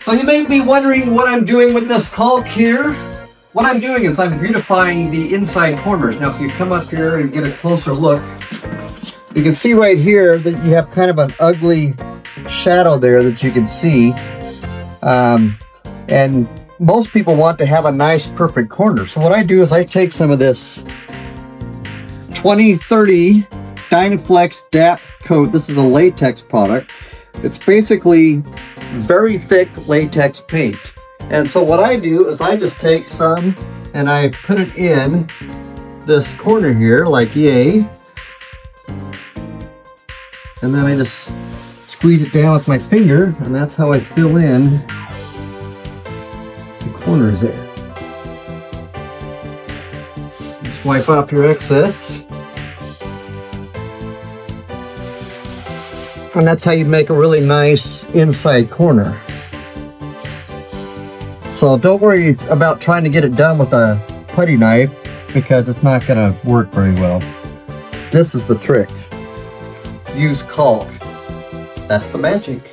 So you may be wondering what I'm doing with this caulk here. What I'm doing is I'm beautifying the inside corners. Now if you come up here and get a closer look, you can see right here that you have kind of an ugly shadow there that you can see. And most people want to have a nice perfect corner. So what I do is I take some of this 2030 Dynaflex DAP coat. This is a latex product. It's basically very thick latex paint. And so what I do is I just take some and I put it in this corner here like yay. And then I just squeeze it down with my finger, and that's how I fill in the corners there. Just wipe off your excess. And that's how you make a really nice inside corner. So don't worry about trying to get it done with a putty knife because it's not going to work very well. This is the trick. Use caulk. That's the magic.